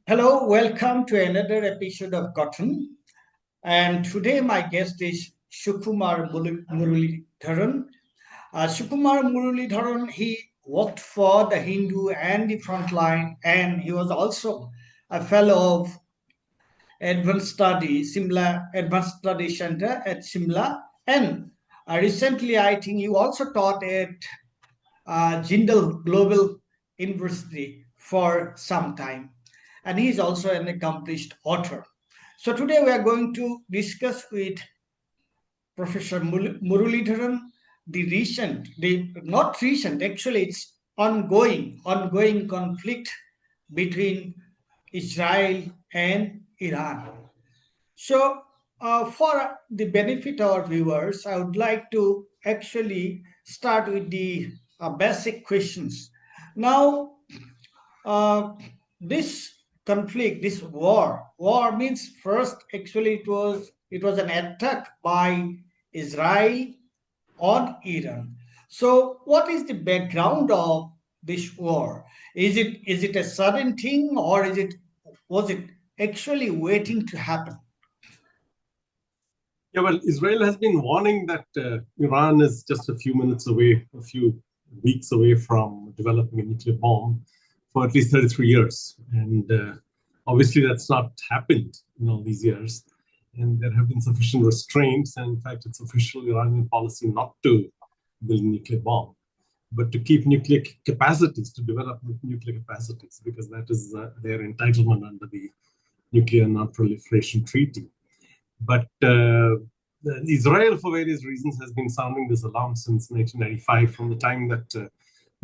Hello, welcome to another episode of Cotton. And today my guest is Sukumar Muralidharan. Sukumar Muralidharan, he worked for the Hindu and the Frontline, and he was also a fellow of Advanced Study Center at Simla. And recently, I think you also taught at Jindal Global University for some time, and he is also an accomplished author. So today we are going to discuss with Professor Muralidharan the not recent, actually it's ongoing conflict between Israel and Iran. So, for the benefit of our viewers, I would like to actually start with the basic questions. Now, uh, this conflict, this war means first actually it was an attack by Israel on Iran. So, what is the background of this war? Is it a sudden thing, or was it actually waiting to happen? Yeah, well, Israel has been warning that Iran is just a few minutes away, a few weeks away from developing a nuclear bomb for at least 33 years. And obviously, that's not happened in all these years. And there have been sufficient restraints. And in fact, it's official Iranian policy not to build a nuclear bomb, but to keep nuclear capacities, to develop nuclear capacities, because that is their entitlement under the Nuclear Non-Proliferation Treaty. But Israel, for various reasons, has been sounding this alarm since 1995, from the time that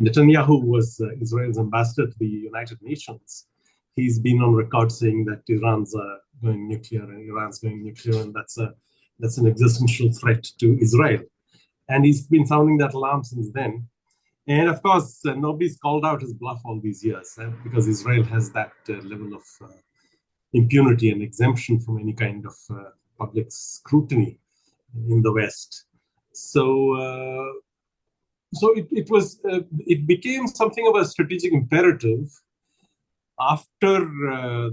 Netanyahu was Israel's ambassador to the United Nations. He's been on record saying that Iran's going nuclear and Iran's going nuclear, and that's an existential threat to Israel. And he's been sounding that alarm since then. And of course, nobody's called out his bluff all these years, because Israel has that level of impunity and exemption from any kind of public scrutiny in the West. So it became something of a strategic imperative after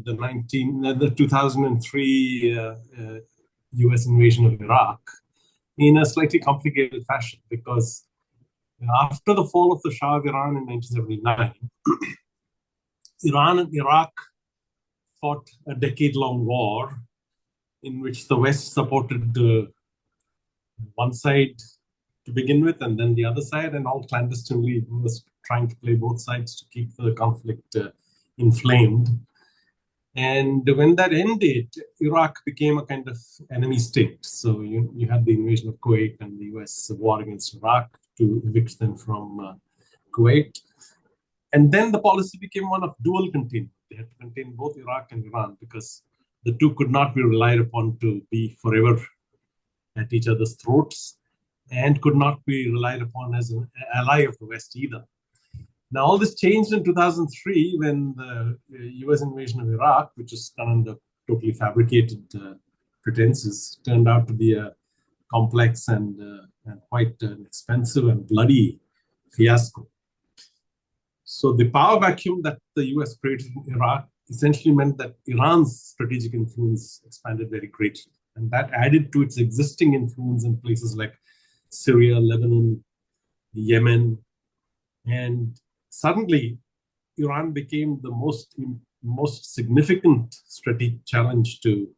the 2003 U.S. invasion of Iraq in a slightly complicated fashion, because after the fall of the Shah of Iran in 1979, Iran and Iraq fought a decade-long war in which the West supported one side to begin with, and then the other side, and all clandestinely was trying to play both sides to keep the conflict inflamed. And when that ended, Iraq became a kind of enemy state. So you had the invasion of Kuwait and the US war against Iraq to evict them from Kuwait. And then the policy became one of dual containment. They had to contain both Iraq and Iran, because the two could not be relied upon to be forever at each other's throats, and could not be relied upon as an ally of the West either. Now, all this changed in 2003 when the US invasion of Iraq, which was done under totally fabricated pretenses, turned out to be a complex and quite expensive and bloody fiasco. So the power vacuum that the US created in Iraq essentially meant that Iran's strategic influence expanded very greatly. And that added to its existing influence in places like Syria, Lebanon, Yemen. And suddenly, Iran became the most significant strategic challenge to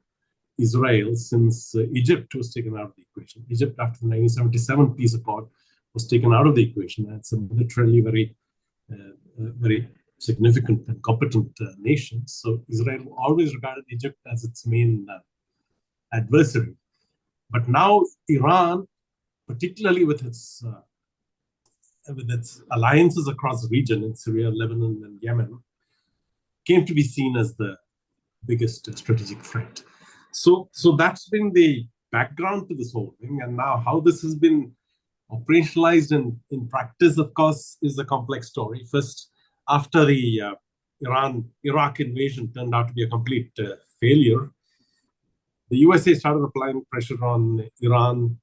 Israel since Egypt was taken out of the equation. Egypt, after the 1977 peace accord, was taken out of the equation. And it's a militarily very significant and competent nation. So Israel always regarded Egypt as its main adversary. But now Iran, particularly with its alliances across the region in Syria, Lebanon, and Yemen, came to be seen as the biggest strategic threat. So that's been the background to this whole thing. And now how this has been operationalized in practice, of course, is a complex story. First, after the Iraq invasion turned out to be a complete failure, the USA started applying pressure on Iran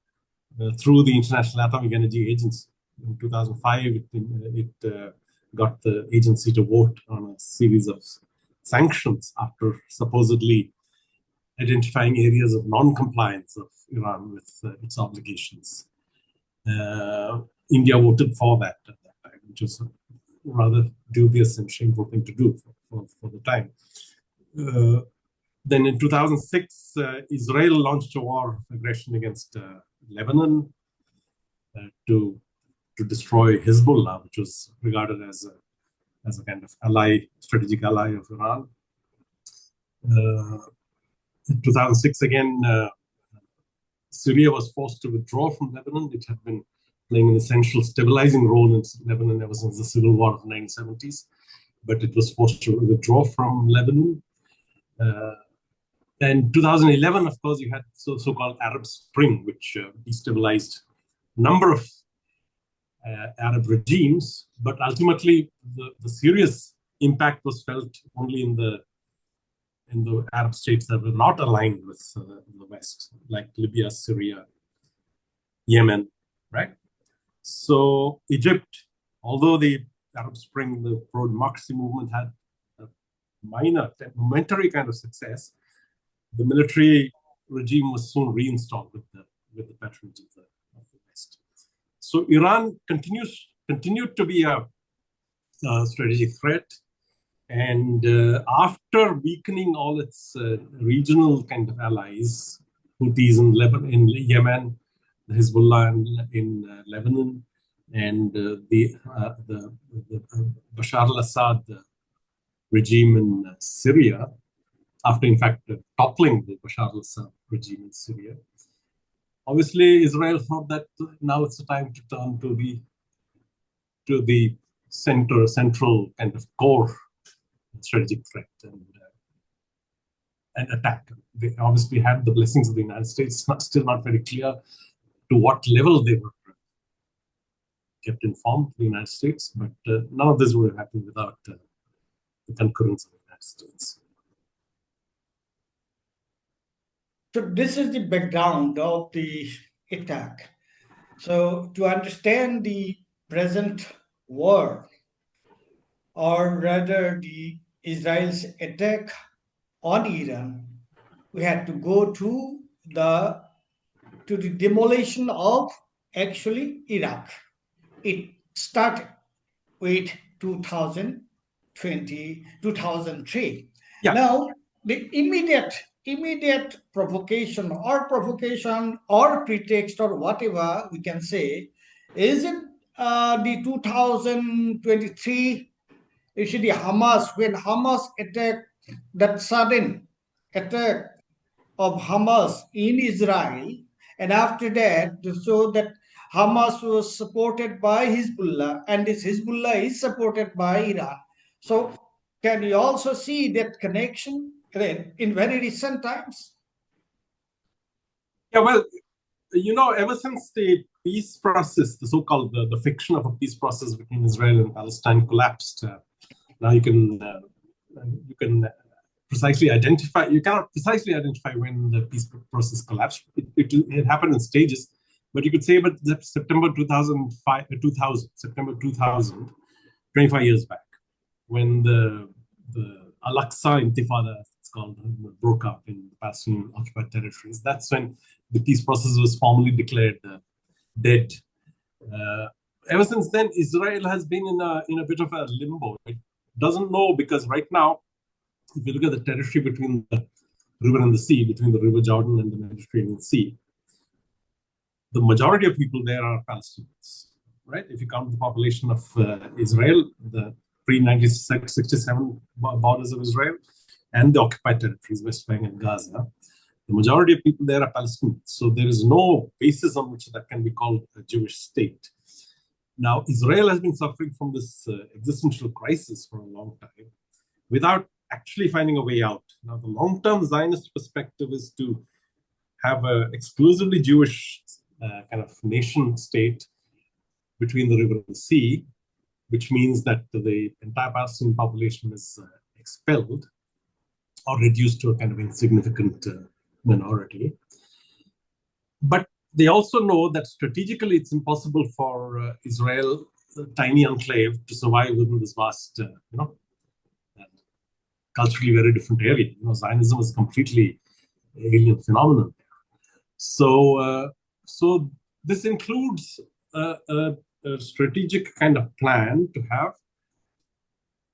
through the International Atomic Energy Agency. In 2005, it got the agency to vote on a series of sanctions after supposedly identifying areas of non-compliance of Iran with its obligations. India voted for that at that time, which was a rather dubious and shameful thing to do for the time. Then in 2006, Israel launched a war of aggression against Lebanon to destroy Hezbollah, which was regarded as a kind of strategic ally of Iran. In 2006, again, Syria was forced to withdraw from Lebanon. It had been playing an essential stabilizing role in Lebanon ever since the civil war of the 1970s, but it was forced to withdraw from Lebanon. And 2011, of course, you had so-called Arab Spring, which destabilized a number of Arab regimes, but ultimately the serious impact was felt only in the Arab states that were not aligned with the West, like Libya, Syria, Yemen, right? So Egypt, although the Arab Spring, the pro-democracy movement had a minor, momentary kind of success, the military regime was soon reinstalled with the patronage of the West. So Iran continued to be a strategic threat. And after weakening all its regional kind of allies, Houthis in Yemen, the Hezbollah in Lebanon, and the Bashar al-Assad regime in Syria, after in fact toppling the Bashar al-Assad regime in Syria, obviously Israel thought that now it's the time to turn to the central kind of core strategic threat and attack. They obviously had the blessings of the United States. Still not very clear to what level they were kept informed, the United States, but none of this would have happened without the concurrence of the United States. So this is the background of the attack. So to understand the present war, or rather the Israel's attack on Iran, we had to go to the demolition of actually Iraq. It started with 2003. Yeah. Now the immediate provocation or pretext or whatever we can say, is it the 2023? You see the Hamas, when Hamas attacked, that sudden attack of Hamas in Israel, and after that, so that Hamas was supported by Hezbollah, and this Hezbollah is supported by Iran. So can you also see that connection in very recent times? Yeah, well, ever since the peace process, the so-called the fiction of a peace process between Israel and Palestine collapsed, now you can precisely identify. You cannot precisely identify when the peace process collapsed. It happened in stages, but you could say about September 2000, 25 years back, when the Al-Aqsa Intifada, it's called, broke up in the Palestinian occupied territories. That's when the peace process was formally declared dead. Ever since then, Israel has been in a bit of a limbo. It doesn't know, because right now, if you look at the territory between the river and the sea, between the River Jordan and the Mediterranean Sea, the majority of people there are Palestinians, right? If you count the population of Israel, the pre-1967 borders of Israel, and the occupied territories, West Bank and Gaza, the majority of people there are Palestinians. So there is no basis on which that can be called a Jewish state. Now, Israel has been suffering from this existential crisis for a long time without actually finding a way out. Now, the long-term Zionist perspective is to have an exclusively Jewish kind of nation state between the river and the sea, which means that the entire Palestinian population is expelled or reduced to a kind of insignificant minority. But they also know that strategically it's impossible for Israel, a tiny enclave, to survive within this vast, culturally very different area. Zionism is a completely alien phenomenon. So this includes a strategic kind of plan to have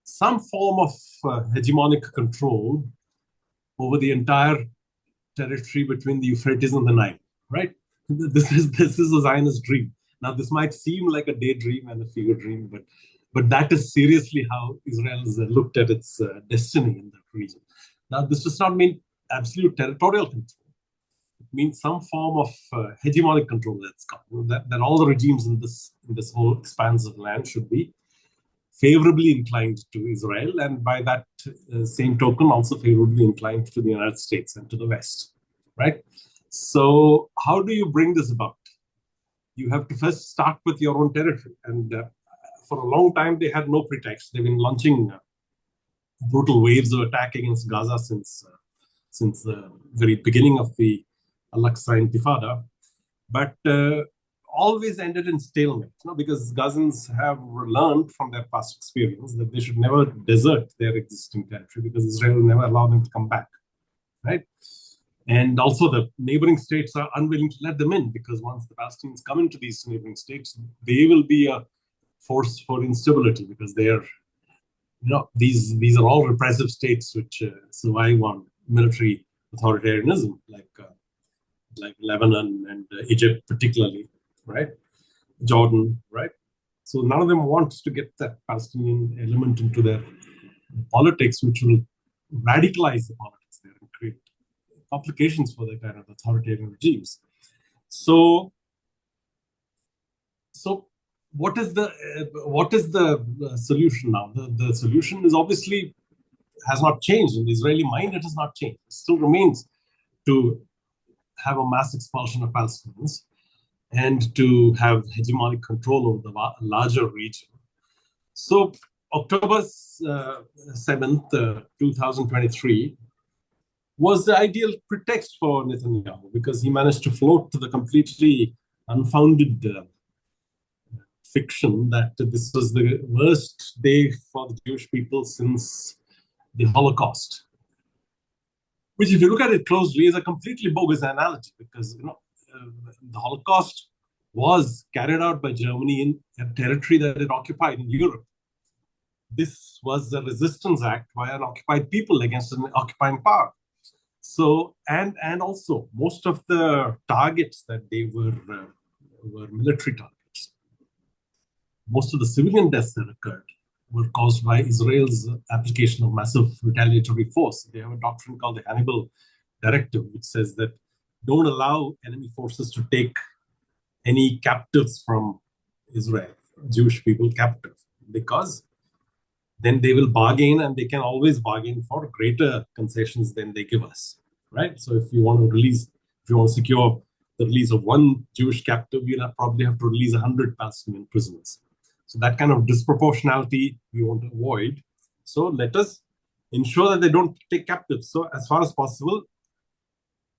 some form of hegemonic control over the entire territory between the Euphrates and the Nile, right? This is a Zionist dream. Now, this might seem like a daydream and a fever dream, but that is seriously how Israel has looked at its destiny in that region. Now, this does not mean absolute territorial control. It means some form of hegemonic control that all the regimes in this whole expanse of land should be favorably inclined to Israel, and by that same token, also favorably inclined to the United States and to the West, right? So how do you bring this about? You have to first start with your own territory. And for a long time, they had no pretext. They've been launching brutal waves of attack against Gaza since the very beginning of the Al-Aqsa Intifada, but always ended in stalemate, because Gazans have learned from their past experience that they should never desert their existing territory, because Israel will never allow them to come back, right? And also the neighboring states are unwilling to let them in, because once the Palestinians come into these neighboring states, they will be a force for instability, because they are, these are all repressive states which survive on military authoritarianism, like Lebanon and Egypt particularly, right? Jordan, right? So none of them wants to get that Palestinian element into their politics, which will radicalize the politics there and create complications for the kind of authoritarian regimes. So what is the solution now? The solution is obviously has not changed. In the Israeli mind, it has not changed. It still remains to have a mass expulsion of Palestinians and to have hegemonic control over the larger region. So October 7th, 2023 was the ideal pretext for Netanyahu, because he managed to float to the completely unfounded fiction that this was the worst day for the Jewish people since the Holocaust, which, if you look at it closely, is a completely bogus analogy, because the Holocaust was carried out by Germany in a territory that it occupied in Europe. This was a resistance act by an occupied people against an occupying power. So, and also most of the targets that they were military targets. Most of the civilian deaths that occurred were caused by Israel's application of massive retaliatory force. They have a doctrine called the Hannibal Directive, which says that don't allow enemy forces to take any captives from Israel, Jewish people captive, because then they will bargain, and they can always bargain for greater concessions than they give us, right? So if you want to secure the release of one Jewish captive, you'll probably have to release 100 Palestinian prisoners. So that kind of disproportionality we want to avoid. So let us ensure that they don't take captives. So as far as possible,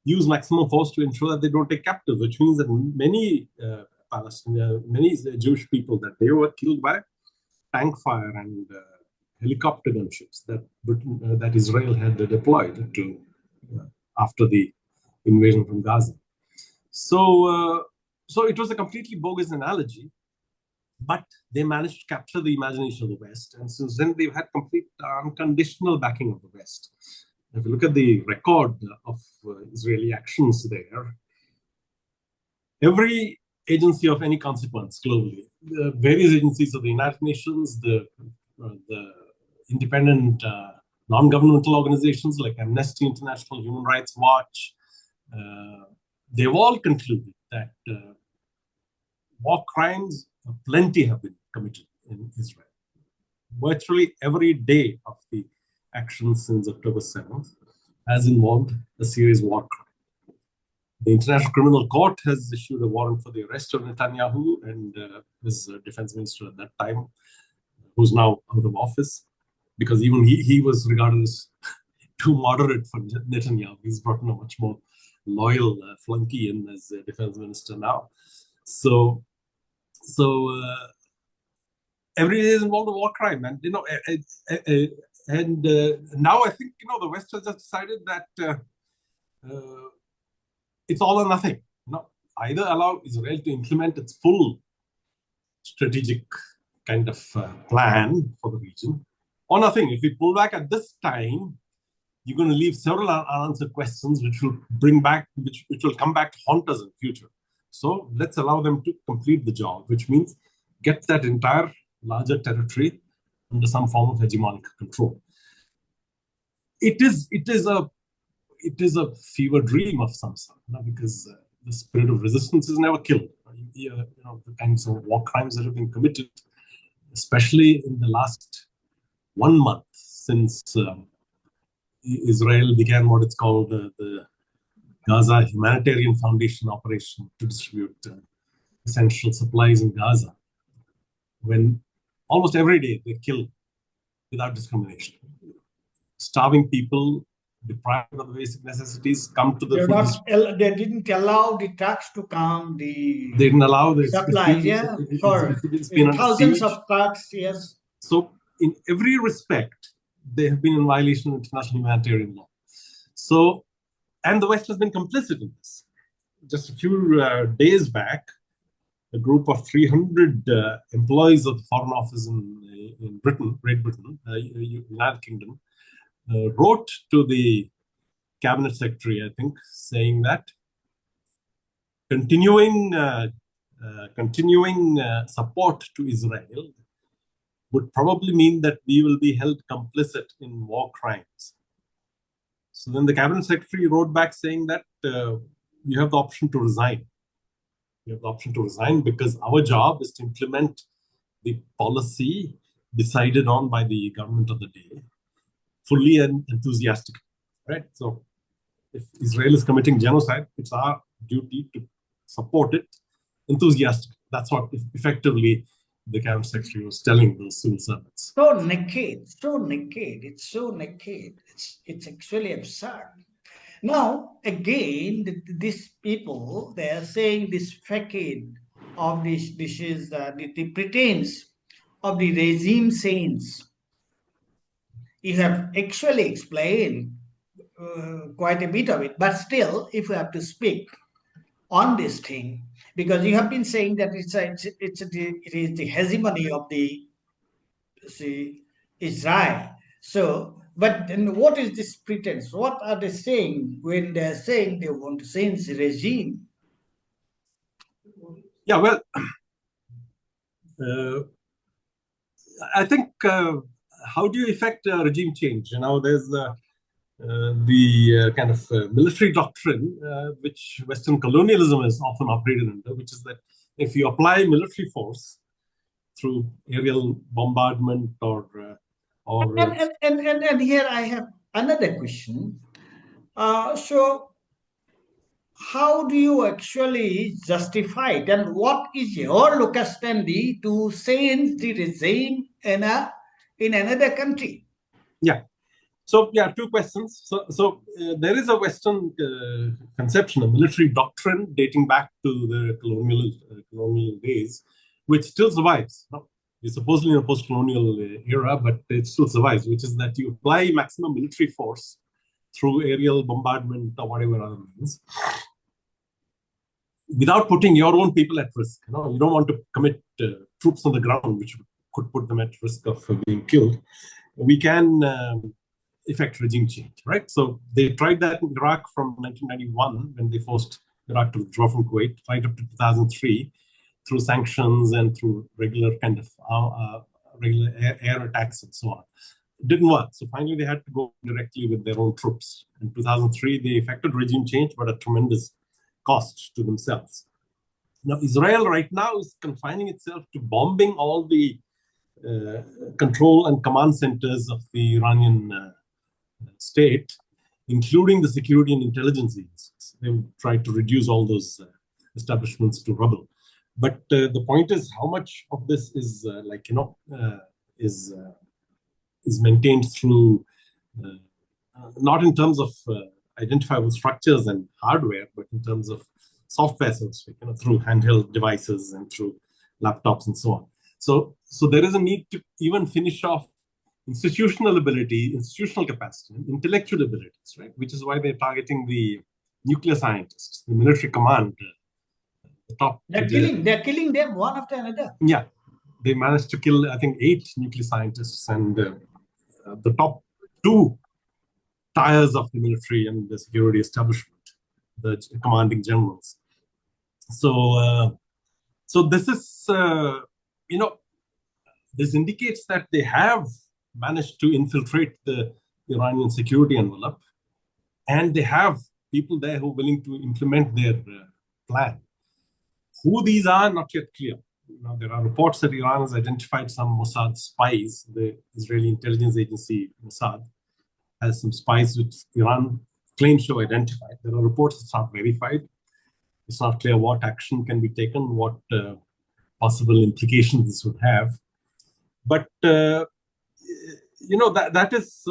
use maximum force to ensure that they don't take captives, which means that many Jewish people, that they were killed by tank fire and helicopter gunships that Israel had deployed to after the invasion from Gaza. So it was a completely bogus analogy, but they managed to capture the imagination of the West, and since then they've had complete unconditional backing of the West. If you look at the record of Israeli actions there, every agency of any consequence globally, the various agencies of the United Nations, the independent non-governmental organizations like Amnesty International, Human Rights Watch, they've all concluded that war crimes plenty have been committed in Israel. Virtually every day of the actions since October 7th has involved a serious war crime. The International Criminal Court has issued a warrant for the arrest of Netanyahu and his defense minister at that time, who's now out of office, because even he was regarded as too moderate for Netanyahu. He's brought in a much more loyal flunky in as defense minister now. So every day is involved a war crime, and And now I think, the West has just decided that it's all or nothing. Either allow Israel to implement its full strategic kind of plan for the region, or nothing. If we pull back at this time, you're going to leave several unanswered questions, which will which will come back to haunt us in the future. So let's allow them to complete the job, which means get that entire larger territory under some form of hegemonic control. It is a fever dream of some sort, because the spirit of resistance is never killed. The kinds of war crimes that have been committed, especially in the last 1 month since Israel began what it's called the Gaza Humanitarian Foundation operation to distribute essential supplies in Gaza, when almost every day they kill without discrimination. Starving people, deprived of the basic necessities, come to the they didn't allow the trucks to come. They didn't allow the supplies, it's been thousands of trucks, yes. So in every respect, they have been in violation of international humanitarian law. So, and the West has been complicit in this. Just a few days back, a group of 300 employees of the Foreign Office in Britain, Great Britain, United Kingdom, wrote to the Cabinet Secretary, I think, saying that continuing support to Israel would probably mean that we will be held complicit in war crimes. So then the Cabinet Secretary wrote back saying that you have the option to resign. You have the option to resign because our job is to implement the policy decided on by the government of the day, fully and enthusiastically, right? So if Israel is committing genocide, it's our duty to support it enthusiastically. That's what effectively the Cabinet Secretary was telling those civil servants. So naked. It's so naked. It's actually absurd. Now, again, these people, they are saying this facade of this is the pretense of the regime saints. You have actually explained quite a bit of it, but still, if we have to speak on this thing, because you have been saying that it is the hegemony of the Israel. So, but then what is this pretense? What are they saying when they are saying they want to change the regime? Yeah, well, I think how do you effect a regime change? There's the kind of military doctrine which Western colonialism is often operated under, which is that if you apply military force through aerial bombardment and here I have another question. So how do you actually justify it, and what is your locus standi to change the regime in another country? Yeah. So, two questions. So there is a Western conception, a military doctrine dating back to the colonial days, which still survives. It's supposedly in a post-colonial era, but it still survives, which is that you apply maximum military force through aerial bombardment or whatever other means, without putting your own people at risk. You don't want to commit troops on the ground, which could put them at risk of being killed. We can effect regime change, right? So they tried that in Iraq from 1991 when they forced Iraq to withdraw from Kuwait, right up to 2003 through sanctions and through regular kind of regular air attacks and so on. It didn't work. So finally they had to go directly with their own troops. In 2003, they effected regime change, but at tremendous cost to themselves. Now, Israel right now is confining itself to bombing all the control and command centers of the Iranian state, including the security and intelligence agencies. They tried to reduce all those establishments to rubble. But the point is, how much of this is is maintained through not in terms of identifiable structures and hardware, but in terms of software, so to speak, through handheld devices and through laptops and so on. So there is a need to even finish off institutional ability, institutional capacity, intellectual abilities, right? Which is why they're targeting the nuclear scientists, the military command, the top. They're killing them one after another. Yeah, they managed to kill, I think, 8 nuclear scientists and the top 2 tiers of the military and the security establishment, the commanding generals. So, so this is, this indicates that they have managed to infiltrate the Iranian security envelope, and they have people there who are willing to implement their plan. Who these are, not yet clear. Now, there are reports that Iran has identified some Mossad spies. The Israeli intelligence agency, Mossad, has some spies which Iran claims to have identified. There are reports it's not verified. It's not clear what action can be taken, what possible implications this would have. But, that is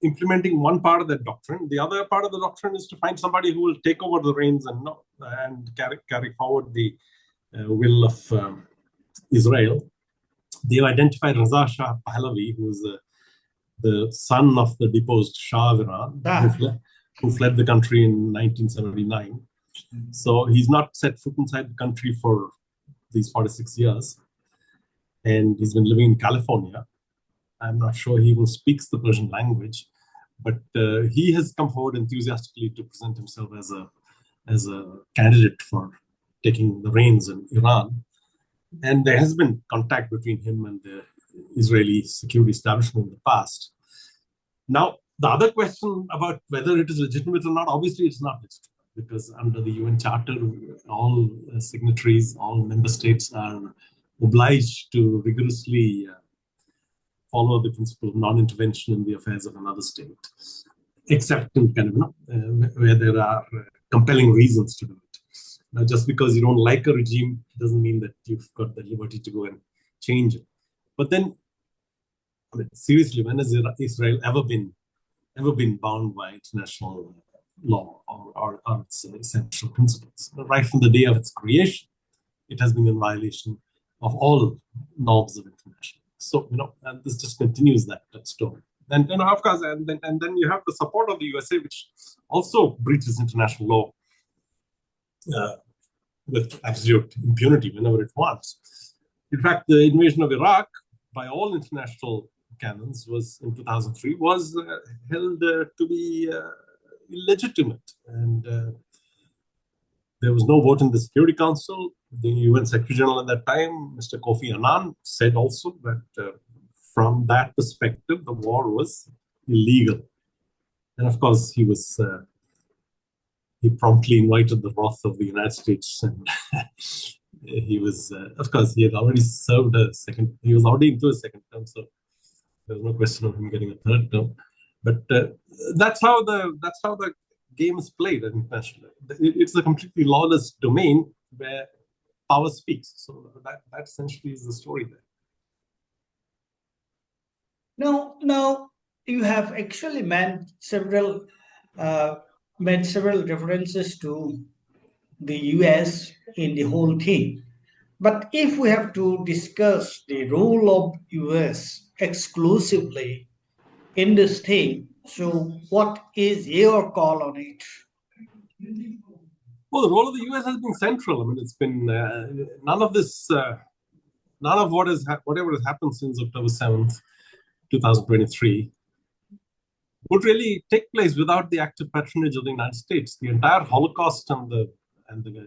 implementing one part of the doctrine. The other part of the doctrine is to find somebody who will take over the reins and carry forward the will of Israel. They've identified Raza Shah Pahlavi, who is the son of the deposed Shah of Iran, who fled the country in 1979. So he's not set foot inside the country for these 46 years. And he's been living in California. I'm not sure he even speaks the Persian language, but he has come forward enthusiastically to present himself as a candidate for taking the reins in Iran. And there has been contact between him and the Israeli security establishment in the past. Now, the other question about whether it is legitimate or not, obviously it's not legitimate, because under the UN Charter, all signatories, all member states are obliged to rigorously follow the principle of non-intervention in the affairs of another state, except in where there are compelling reasons to do it. Now, just because you don't like a regime doesn't mean that you've got the liberty to go and change it. But then, seriously, when has Israel ever been bound by international law or its essential principles? Right from the day of its creation, it has been in violation of all norms of international. So, and this just continues that story. And of course, and then you have the support of the USA, which also breaches international law with absolute impunity whenever it wants. In fact, the invasion of Iraq, by all international canons, in 2003, was held to be illegitimate. And there was no vote in the Security Council. The UN Secretary General at that time, Mr. Kofi Annan, said also that from that perspective, the war was illegal. And of course, he promptly invited the wrath of the United States. And he was, of course, he had already served he was already into a second term, so there was no question of him getting a third term. But that's how the game is played internationally. It's a completely lawless domain where power speaks. So that essentially is the story there. Now you have actually made several references to the US in the whole thing. But if we have to discuss the role of US exclusively in this thing, so what is your call on it? Well, the role of the US has been central. It's been none of whatever has happened since October 7th, 2023 would really take place without the active patronage of the United States. The entire Holocaust and the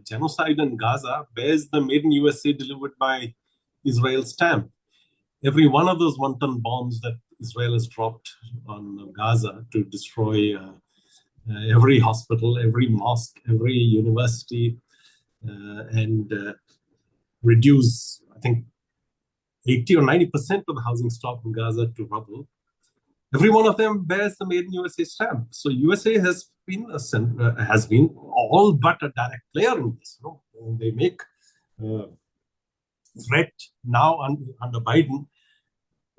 genocide in Gaza bears the Made in USA delivered by Israel stamp. Every one of those one-ton bombs that Israel has dropped on Gaza to destroy every hospital, every mosque, every university, and reduce, I think, 80 or 90% of the housing stock in Gaza to rubble. Every one of them bears the Made in USA stamp. So USA has been all but a direct player in this. They make threat now under Biden.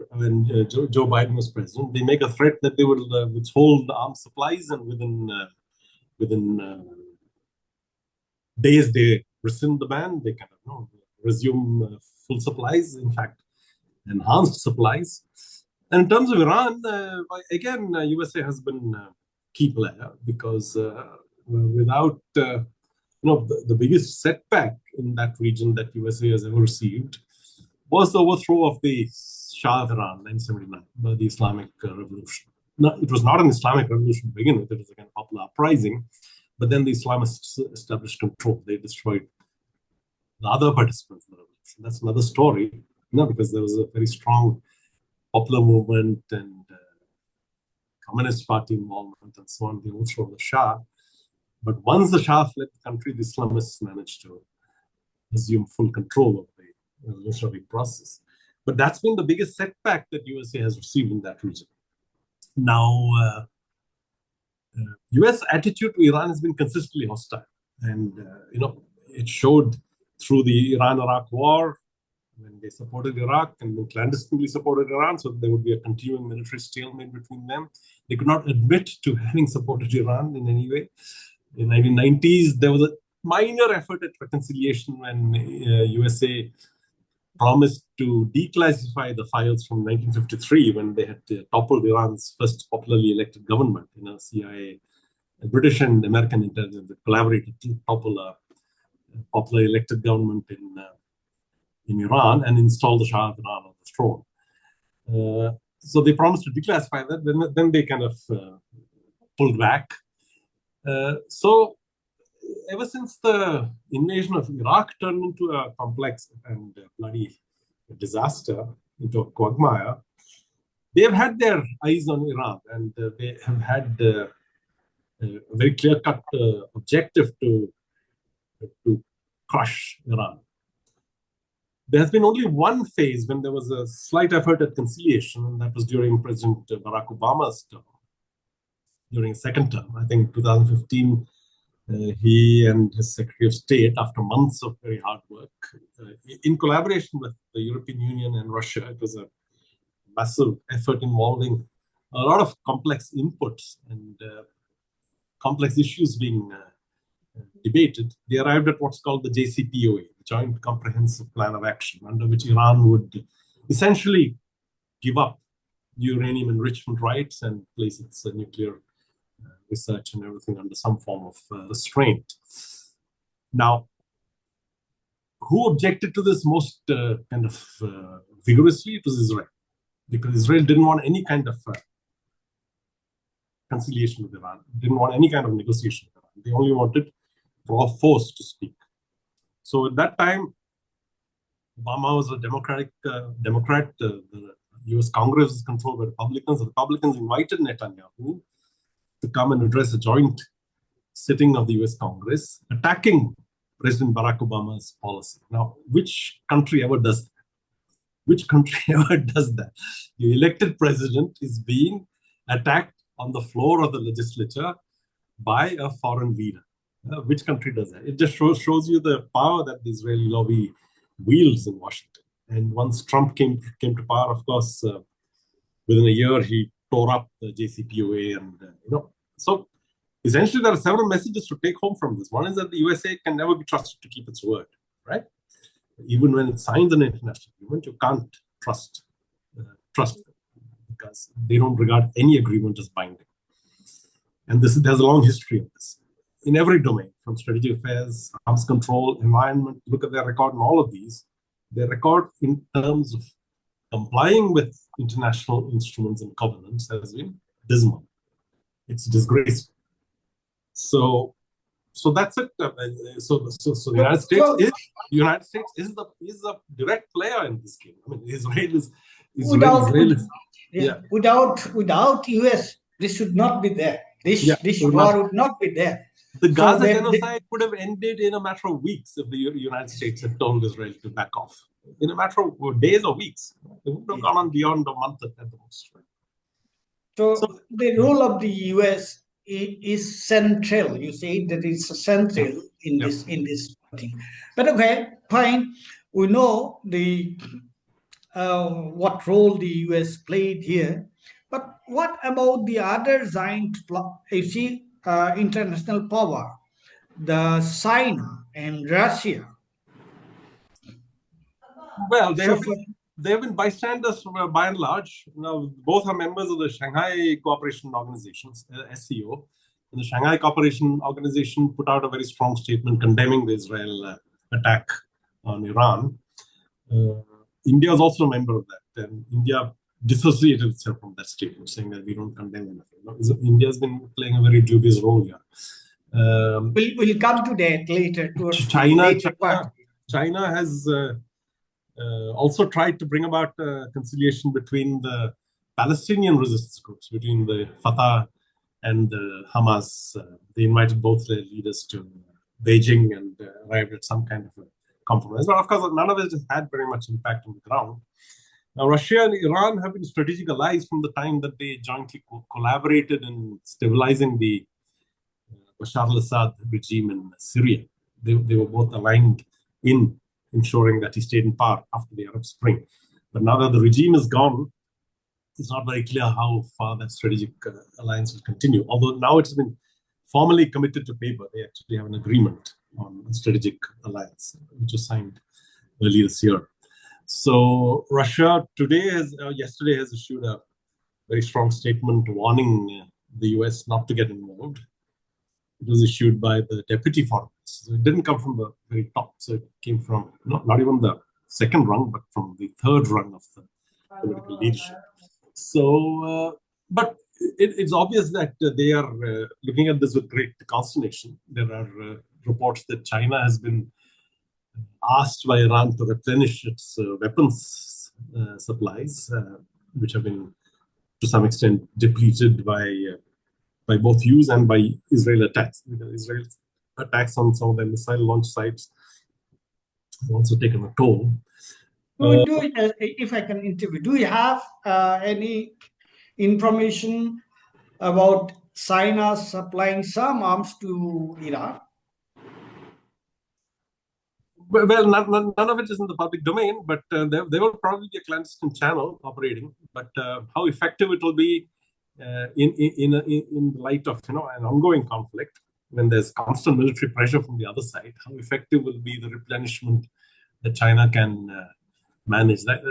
When Joe Biden was president, they make a threat that they will withhold the arms supplies, and within days they rescind the ban. They resume full supplies. In fact, enhanced supplies. And in terms of Iran, again, USA has been a key player because without the biggest setback in that region that USA has ever received was the overthrow of the Shah of Iran in 1979 by the Islamic Revolution. No, it was not an Islamic revolution to begin with, it was a kind of popular uprising, but then the Islamists established control. They destroyed the other participants in the revolution. That's another story, because there was a very strong popular movement and Communist Party involvement and so on, the overthrow of the Shah. But once the Shah fled the country, the Islamists managed to assume full control of the revolutionary process. But that's been the biggest setback that USA has received in that region. Now, US attitude to Iran has been consistently hostile. And, it showed through the Iran-Iraq war, when they supported Iraq and then clandestinely supported Iran, so there would be a continuing military stalemate between them. They could not admit to having supported Iran in any way. In the 1990s, there was a minor effort at reconciliation when USA promised to declassify the files from 1953 when they had toppled Iran's first popularly elected government. CIA, British and American intelligence collaborated to topple a popularly elected government in Iran and install the Shah of Iran on the throne. So they promised to declassify that, then they kind of pulled back. So ever since the invasion of Iraq turned into a complex and bloody disaster, into a quagmire, they've had their eyes on Iran, and they have had a very clear-cut objective to crush Iran. There has been only one phase when there was a slight effort at conciliation, and that was during President Barack Obama's term, during his second term. I think 2015, he and his Secretary of State, after months of very hard work, in collaboration with the European Union and Russia, it was a massive effort involving a lot of complex inputs and complex issues being debated. They arrived at what's called the JCPOA, the Joint Comprehensive Plan of Action, under which Iran would essentially give up uranium enrichment rights and place its nuclear research and everything under some form of restraint. Now, who objected to this most vigorously? It was Israel, because Israel didn't want any kind of conciliation with Iran, didn't want any kind of negotiation with Iran. They only wanted raw force to speak. So at that time, Obama was a Democrat. The US Congress was controlled by Republicans. The Republicans invited Netanyahu to come and address a joint sitting of the US Congress, attacking President Barack Obama's policy. Now, which country ever does that? Which country ever does that? The elected president is being attacked on the floor of the legislature by a foreign leader. Which country does that? It just shows you the power that the Israeli lobby wields in Washington. And once Trump came to power, of course, within a year, he tore up the JCPOA. And, so essentially, there are several messages to take home from this. One is that the USA can never be trusted to keep its word, right? Even when it signs an international agreement, you can't trust them because they don't regard any agreement as binding. And there's a long history of this in every domain, from strategic affairs, arms control, environment. Look at their record in all of these. Their record in terms of complying with international instruments and covenants has been dismal. It's disgraceful. So that's it. So the United States is a direct player in this game. I mean, Israel is. Without US, this should not be there. This war would not be there. The Gaza genocide would have ended in a matter of weeks if the United States had told Israel to back off. In a matter of days or weeks. It wouldn't have gone on beyond a month at the most. Right? So the role of the US is central. You say that it's central in this thing. But okay, fine. We know the what role the US played here. But what about the other giant, international power, the China and Russia? Well, they have been bystanders by and large. Now, both are members of the Shanghai Cooperation Organization, SCO. And the Shanghai Cooperation Organization put out a very strong statement condemning the Israel attack on Iran. India is also a member of that, and India dissociated itself from that statement, saying that we don't condemn anything. India has been playing a very dubious role here. We'll come to that later. China has also tried to bring about conciliation between the Palestinian resistance groups, between the Fatah and the Hamas. They invited both their leaders to Beijing and arrived at some kind of a compromise. But of course, none of it has had very much impact on the ground. Now, Russia and Iran have been strategic allies from the time that they jointly collaborated in stabilizing the Bashar al-Assad regime in Syria. They were both aligned in ensuring that he stayed in power after the Arab Spring. But now that the regime is gone, it's not very clear how far that strategic alliance will continue. Although now it's been formally committed to paper, they actually have an agreement on a strategic alliance, which was signed earlier this year. So Russia yesterday has issued a very strong statement warning the US not to get involved. It was issued by the deputy foreign minister. So it didn't come from the very top. So it came from not even the second rung, but from the third rung of the political leadership. So, but it's obvious that they are looking at this with great consternation. There are reports that China has been asked by Iran to replenish its weapons supplies, which have been to some extent depleted by both use and by Israel attacks. Because Israel's attacks on some of their missile launch sites have also taken a toll. If I can interview, do you have any information about China supplying some arms to Iran? Well, none of it is in the public domain, but there will probably be a clandestine channel operating. But how effective it will be in light of an ongoing conflict, when there's constant military pressure from the other side, how effective will be the replenishment that China can manage? That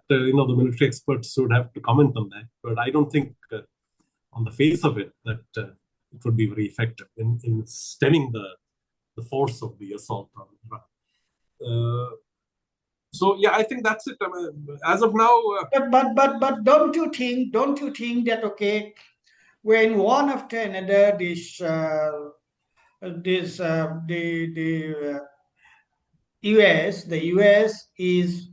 the military experts would have to comment on that. But I don't think, on the face of it, that it would be very effective in stemming the force of the assault on Iran. So yeah, I think that's it. I mean, as of now, but don't you think that when one after another the US is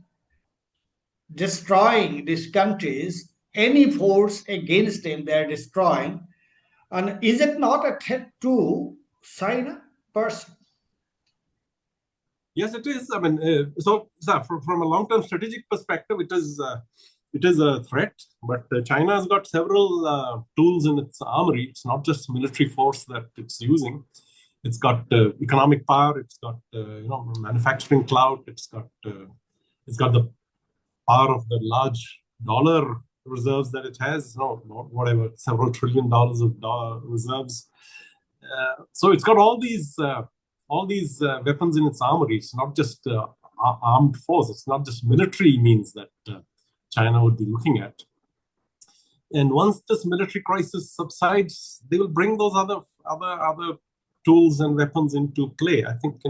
destroying these countries, any force against them they're destroying, and is it not a threat to China person? Yes, it is. I mean, so from a long-term strategic perspective, it is a threat. But China has got several tools in its armory. It's not just military force that it's using. It's got economic power. It's got manufacturing clout. It's got the power of the large dollar reserves that it has. Whatever, several $1 trillion of reserves. So it's got all these weapons in its armory. It's not just armed force. It's not just military means that China would be looking at. And once this military crisis subsides, they will bring those other tools and weapons into play. I think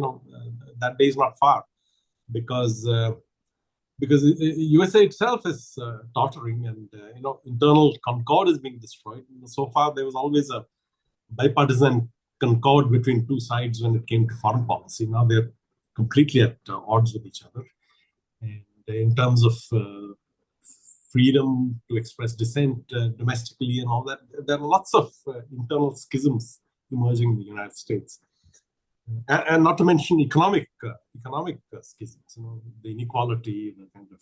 that day is not far, because USA itself is tottering, and internal concord is being destroyed. So far, there was always a bipartisan concord between two sides when it came to foreign policy. Now they're completely at odds with each other. And in terms of freedom to express dissent domestically and all that, there are lots of internal schisms emerging in the United States. And not to mention economic schisms. The inequality, the kind of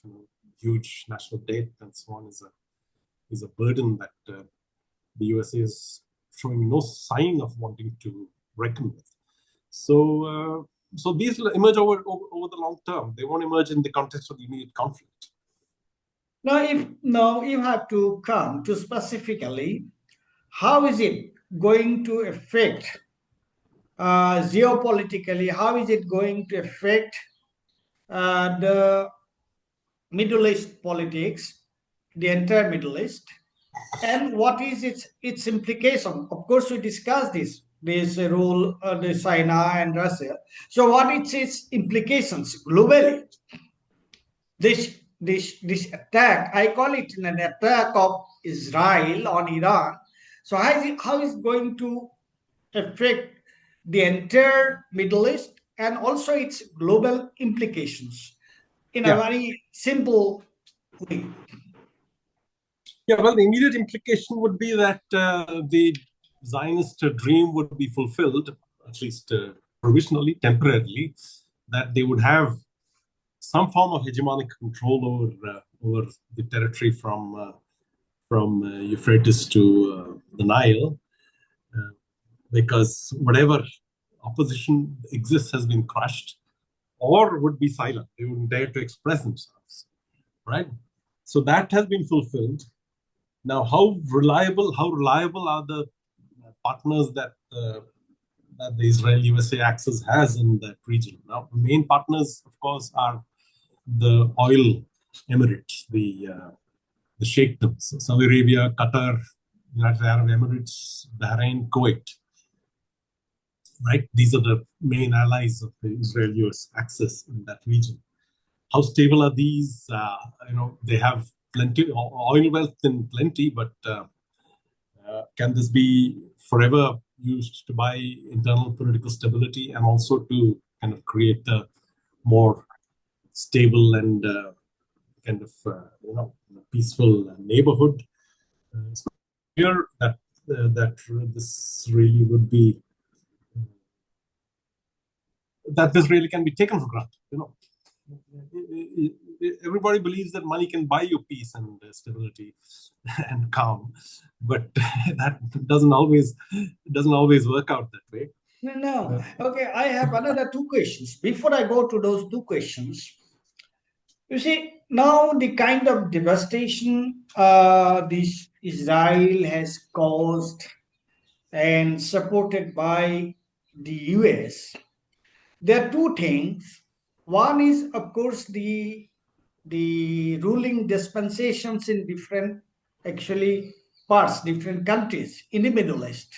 huge national debt, and so on is a burden that the USA is showing no sign of wanting to reckon with. So these will emerge over the long term. They won't emerge in the context of the immediate conflict. Now you have to come to specifically how is it going to affect geopolitically, how is it going to affect the Middle East politics, the entire Middle East, and what is its implication. Of course, we discussed this role, the China and Russia. So, what is its implications globally? This attack, I call it an attack of Israel on Iran. So, how is it going to affect the entire Middle East and also its global implications in a very simple way? Yeah, well, the immediate implication would be that the Zionist dream would be fulfilled, at least provisionally, temporarily, that they would have some form of hegemonic control over the territory from Euphrates to the Nile, because whatever opposition exists has been crushed or would be silent. They wouldn't dare to express themselves, right? So that has been fulfilled. Now, how reliable are the partners that the Israel-USA axis has in that region? Now, the main partners, of course, are the oil emirates, the sheikdoms, Saudi Arabia, Qatar, United Arab Emirates, Bahrain, Kuwait. Right? These are the main allies of the Israel-US axis in that region. How stable are these? They have plenty oil wealth in plenty, but can this be forever used to buy internal political stability and also to kind of create a more stable and peaceful neighborhood? It's clear that this really would be that this really can be taken for granted. Everybody believes that money can buy you peace and stability and calm, but that doesn't always work out that way. No. Okay, I have another two questions. Before I go to those two questions, you see, now the kind of devastation this Israel has caused and supported by the US, there are two things. One is, of course, the ruling dispensations in different parts, different countries in the Middle East.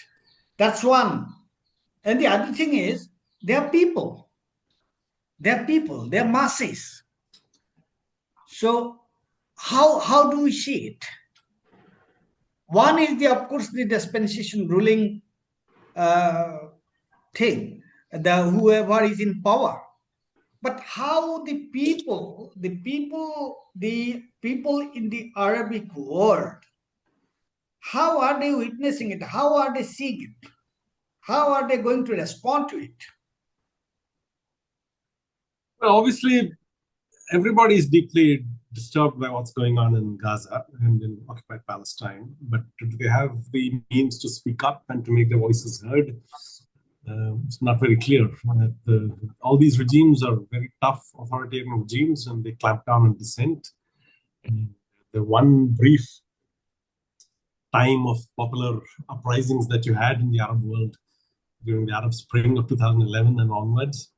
That's one. And the other thing is, they're people. They're masses. So how do we see it? One is of course the dispensation ruling thing, whoever is in power. But how the people in the Arabic world, how are they witnessing it? How are they seeing it? How are they going to respond to it? Well, obviously, everybody is deeply disturbed by what's going on in Gaza and in occupied Palestine, but do they have the means to speak up and to make their voices heard? It's not very clear. All these regimes are very tough authoritarian regimes, and they clamp down on dissent. The one brief time of popular uprisings that you had in the Arab world during the Arab Spring of 2011 and onwards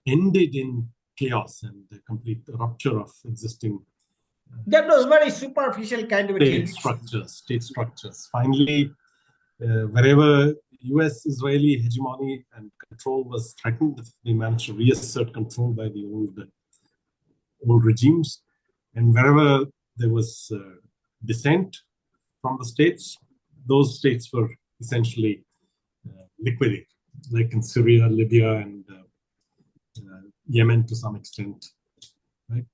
ended in chaos and the complete rupture of existing that was very superficial kind of state structures. Finally, wherever US-Israeli hegemony and control was threatened, they managed to reassert control by the old regimes. And wherever there was dissent from the states, those states were essentially liquidated, like in Syria, Libya, and Yemen to some extent. Right?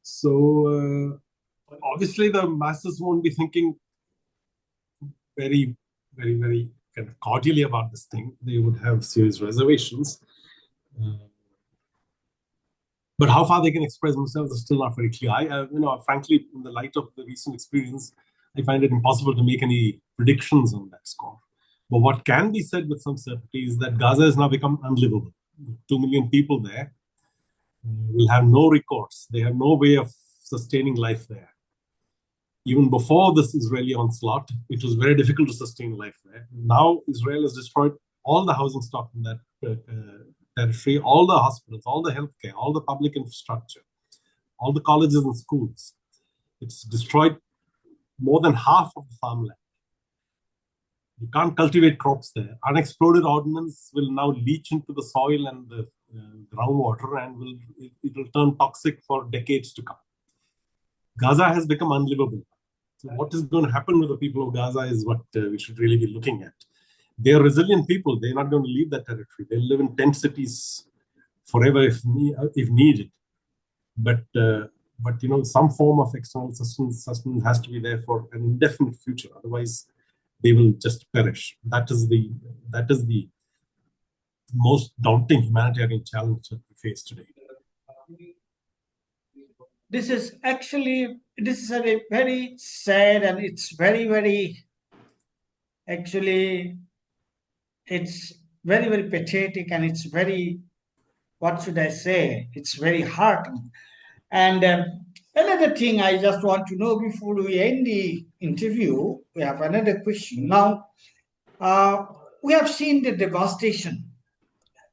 So obviously the masses won't be thinking very, very, very kind of cordially about this thing. They would have serious reservations. But how far they can express themselves is still not very clear. Frankly, in the light of the recent experience, I find it impossible to make any predictions on that score. But what can be said with some certainty is that Gaza has now become unlivable. 2 million people there will have no recourse. They have no way of sustaining life there. Even before this Israeli onslaught, it was very difficult to sustain life there. Now Israel has destroyed all the housing stock in that territory, all the hospitals, all the healthcare, all the public infrastructure, all the colleges and schools. It's destroyed more than half of the farmland. You can't cultivate crops there. Unexploded ordnance will now leach into the soil and the groundwater, and it will turn toxic for decades to come. Gaza has become unlivable. So what is going to happen with the people of Gaza is what we should really be looking at. They are resilient people. They're not going to leave that territory. They'll live in tent cities forever if needed. But some form of external sustenance has to be there for an indefinite future. Otherwise, they will just perish. That is the most daunting humanitarian challenge that we face today. This is a very sad, and it's very, very, actually, it's very, very pathetic, and it's very, what should I say? It's very heartening. And another thing I just want to know before we end the interview, we have another question. Now, we have seen the devastation,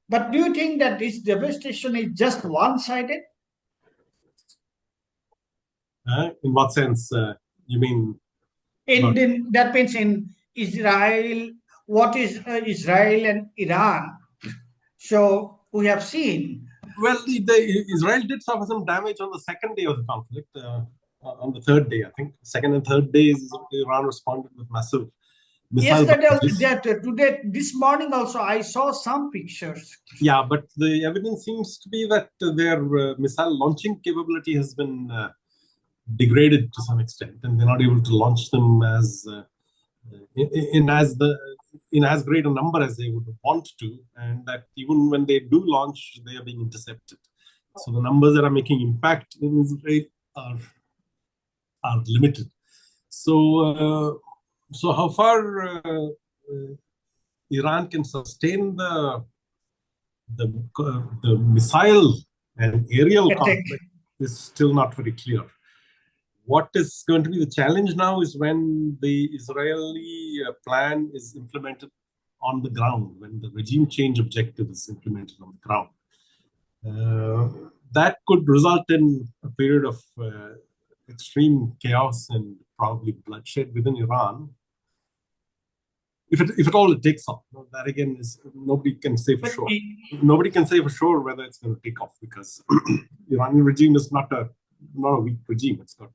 but do you think that this devastation is just one-sided? In what sense? You mean? That means in Israel, what is Israel and Iran? So we have seen. Well, Israel did suffer some damage on the second day of the conflict. On the third day, I think, second and third days, Iran responded with massive missile. Today, this morning also, I saw some pictures. Yeah, but the evidence seems to be that their missile launching capability has been degraded to some extent, and they're not able to launch them in as great a number as they would want to, and that even when they do launch, they are being intercepted. So the numbers that are making impact in Israel are limited. So how far Iran can sustain the missile and aerial conflict is still not very clear. What is going to be the challenge now is when the Israeli plan is implemented on the ground, when the regime change objective is implemented on the ground. That could result in a period of extreme chaos and probably bloodshed within Iran. If at all it takes off. That again is nobody can say for sure. Nobody can say for sure whether it's going to take off, because Iranian regime is not a weak regime. It's got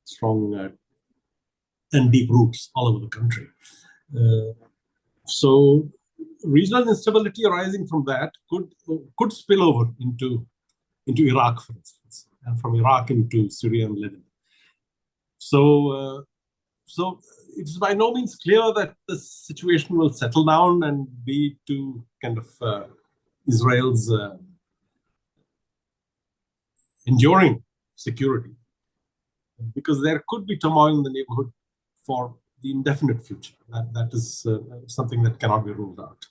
strong and deep roots all over the country. So regional instability arising from that could spill over into Iraq, for instance, and from Iraq into Syria and Lebanon. So it's by no means clear that the situation will settle down and be to kind of Israel's enduring security, because there could be turmoil in the neighborhood for the indefinite future. That is something that cannot be ruled out,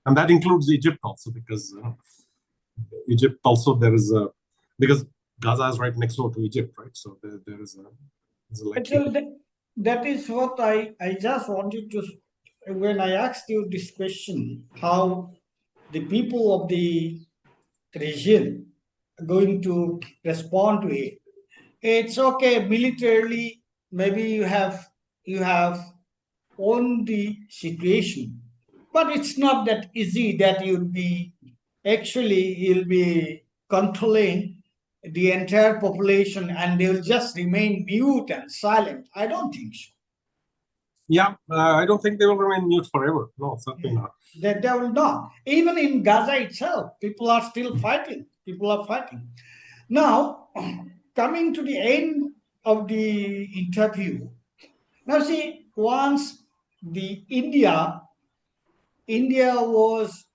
and that includes Egypt also, because Egypt also because Gaza is right next door to Egypt, right? So there is a likely. That is what I just wanted to, when I asked you this question, how the people of the region are going to respond to it. It's okay, militarily, maybe you have won the situation, but it's not that easy that you'll be controlling the entire population and they will just remain mute and silent. I don't think so. Yeah, I don't think they will remain mute forever. No, certainly not. They will not. Even in Gaza itself, people are still fighting. People are fighting. Now, coming to the end of the interview, now see, once the India was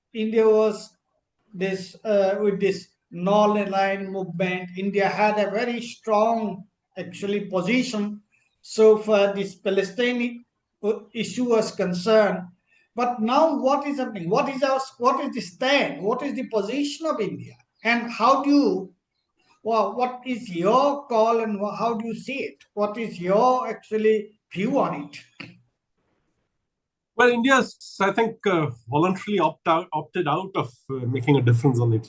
this with this non-aligned movement. India had a very strong, actually, position so far this Palestinian issue was concerned. But now, what is happening? What is the stand? What is the position of India? And how do you? Well, what is your call and how do you see it? What is your actually view on it? Well, India's, I think, voluntarily opted out of making a difference on the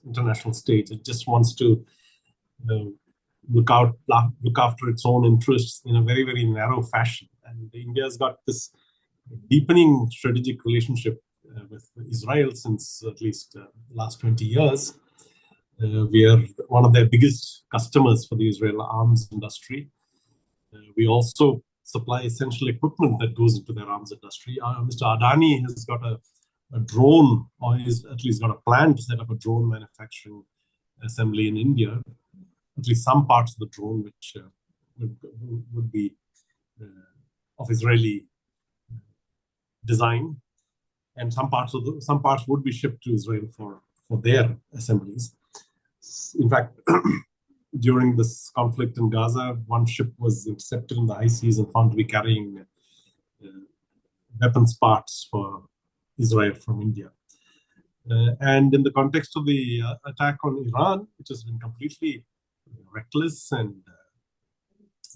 international stage. It just wants to look after its own interests in a very, very narrow fashion. And India's got this deepening strategic relationship with Israel since at least last 20 years. We are one of their biggest customers for the Israel arms industry. We also supply essential equipment that goes into their arms industry. Mr. Adani has got a drone, or he's at least got a plan to set up a drone manufacturing assembly in India. At least some parts of the drone which would be of Israeli design, and some parts would be shipped to Israel for their assemblies. In fact, during this conflict in Gaza, one ship was intercepted in the high seas and found to be carrying weapons parts for Israel from India. And in the context of the attack on Iran, which has been completely reckless and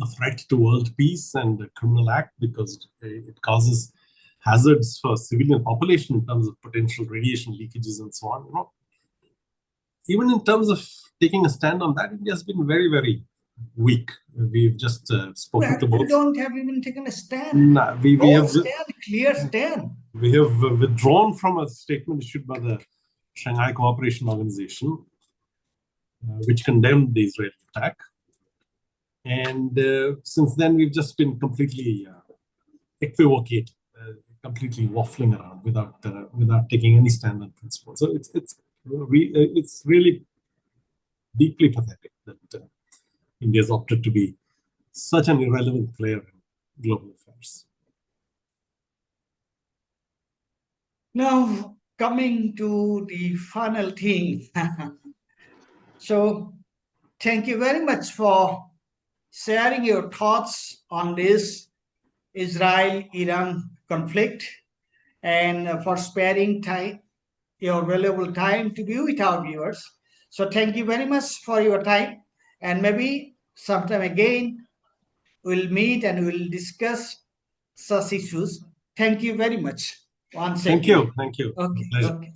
a threat to world peace and a criminal act because it causes hazards for civilian population in terms of potential radiation leakages and so on. Even in terms of taking a stand on that, India has been very, very weak. We've just spoken to both. We don't have even taken a stand. Nah, we have clear stand. We have withdrawn from a statement issued by the Shanghai Cooperation Organization, which condemned the Israeli attack. And since then, we've just been completely equivocated, completely waffling around without taking any stand on principle. So it's really deeply pathetic that India has opted to be such an irrelevant player in global affairs. Now, coming to the final thing. So, thank you very much for sharing your thoughts on this Israel-Iran conflict and for sparing time, your valuable time to be with our viewers. So thank you very much for your time, and maybe sometime again we'll meet and we'll discuss such issues. Thank you very much. Thank you. Okay.